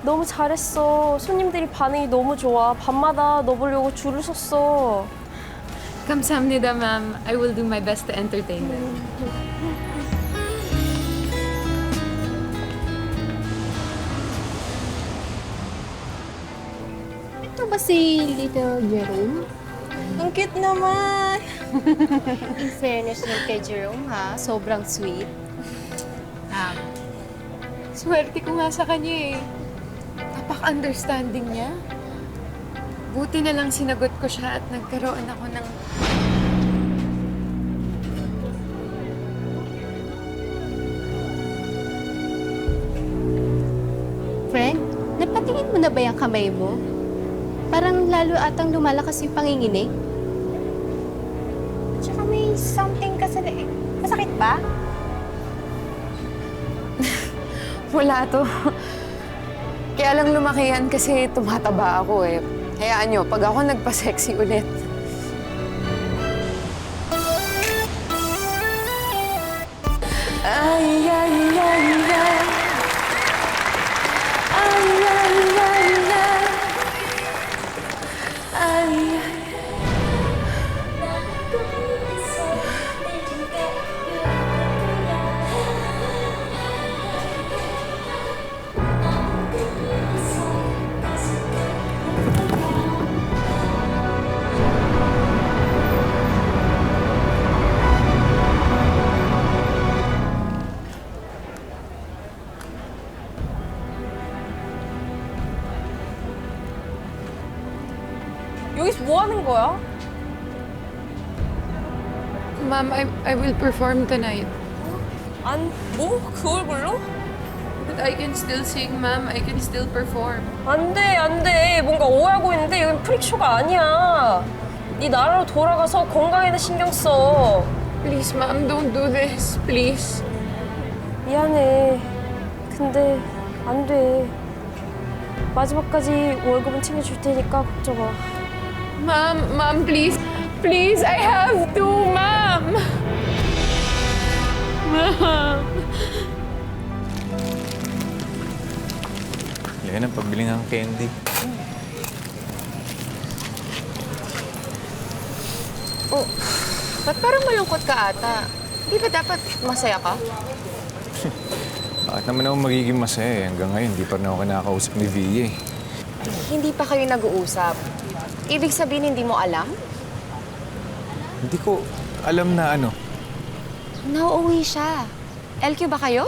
너무 잘했어. 손님들이 반응이 너무 좋아. 밤마다 너 보려고 줄을 섰어. 감사합니다, ma'am. I will do my best to entertain them. Ito ba si Little Jerome? Ang cute naman. In fairness yung kay Jerome, ha? Sobrang sweet. Swerte ko nga sa kanya eh. Napak-understanding niya. Buti na lang sinagot ko siya at nagkaroon ako ng... Friend, napatingin mo na ba yung kamay mo? Parang lalo atang lumalakas yung panginginig. Tsaka may something ka sa leeg. Masakit ba? Wala to. Kaya lang lumaki yan kasi tumataba ako eh. Hayaan nyo, pag ako nagpa-sexy ulit. Ay, ay, ay, ay. Ay, ay, ay, ay. Ay, ay. 여기서 뭐 하는 거야? Ma'am, I will perform tonight. 뭐? 그 얼굴로? But I can still sing, ma'am. I can still perform. 안 돼, 안 돼. 뭔가 오해하고 있는데 이건 프리쇼가 아니야. 네 나라로 돌아가서 건강에다 신경 써. Please, ma'am, don't do this. Please. 미안해. 근데 안 돼. 마지막까지 월급은 챙겨줄 테니까 걱정 마. Ma'am, please. Please, I have to, ma'am. Ma'am. Yan ang pabili ng candy. Oh, ba't parang malungkot ka ata? Di ba dapat masaya ka? Bakit naman ako magiging masaya eh? Hanggang ngayon, di pa rin ako nakakausap ni Via eh. Hindi pa kayo nag-uusap. Ibig sabihin, hindi mo alam? Hindi ko alam na ano. Nauuwi siya. LQ ba kayo?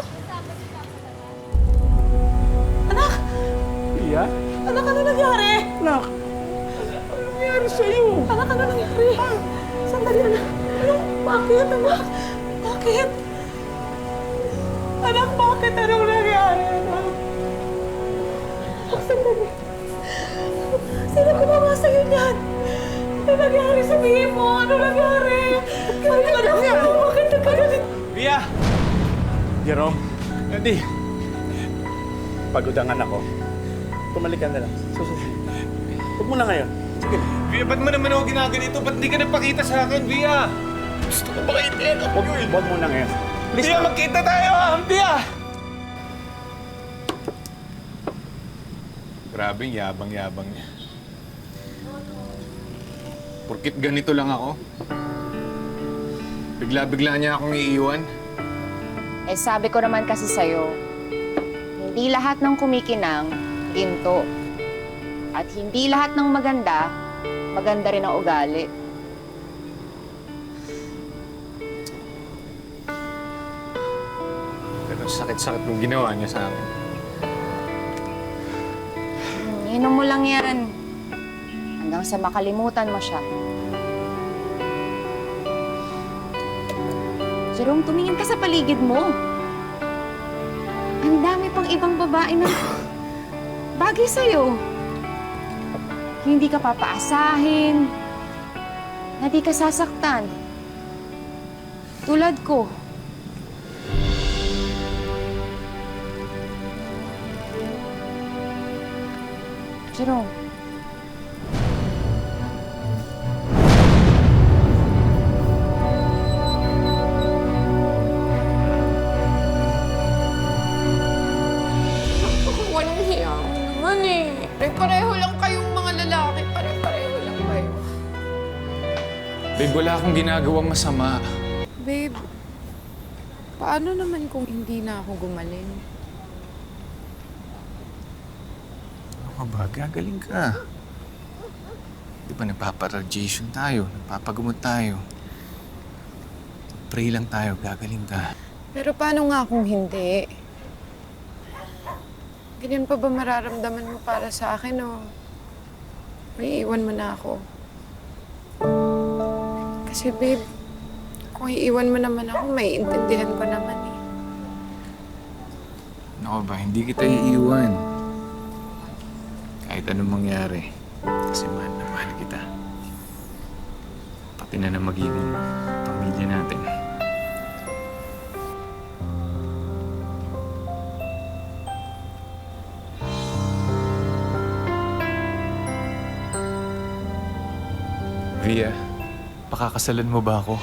Via? Anak, ano nangyari? Anak! Ano nangyari sa'yo? Anak, ano nangyari? Sandali, anak. Ano? Bakit, anak? Bakit? Anak, bakit? Anong nangyari, anak? Sandali. Sino gumawa sa'yo niyan? Ano nangyari? Sabihin mo, ano nangyari? Bakit nangyari? Bakit nagkagalit? Via! Jerome, hindi. Pagod ang anak ko. Tumalik ka na lang. Susunod. Huwag mo na ngayon. Sige. Via, ba't mo naman ako ginaganito? Ba't di ka nagpakita sa akin, Via? Gusto ko makaitin ako yun. Huwag mo na ngayon. Please Via, na. magkita tayo! Via! Grabe, yabang-yabang niya. Porkit ganito lang ako. Bigla-bigla niya akong iiwan. Eh sabi ko naman kasi sa'yo, hindi lahat ng kumikinang, ginto. At hindi lahat ng maganda, maganda rin ang ugali. Pero sakit-sakit yung ginawa niya sa akin. Inom mo lang yan. Hanggang sa makalimutan mo siya. Jerome, tumingin ka sa paligid mo. Ang dami pang ibang babae na bagay sa'yo. Hindi ka papaasahin. Na di ka sasaktan. Tulad ko. Jerome. Walang hiya. Pare-pareho lang kayong mga lalaki. Pare-pareho lang kayo. Babe, wala akong ginagawang masama. Babe, paano naman kung hindi na ako gumaling? Ano ba? Gagaling ka. Di ba nagpaparadiation tayo? Nagpapagamot tayo. Pray lang tayo, gagaling ka. Pero paano nga kung hindi? Ganyan pa ba mararamdaman mo para sa akin o may iwan mo na ako? Kasi babe, kung iiwan mo naman ako, may intindihan ko naman eh. Ano ba? Hindi kita iiwan. Kahit anong mangyari. Kasi mahal na mahal kita. Pati na magiging pamilya natin. Via, pakakasalan mo ba ako?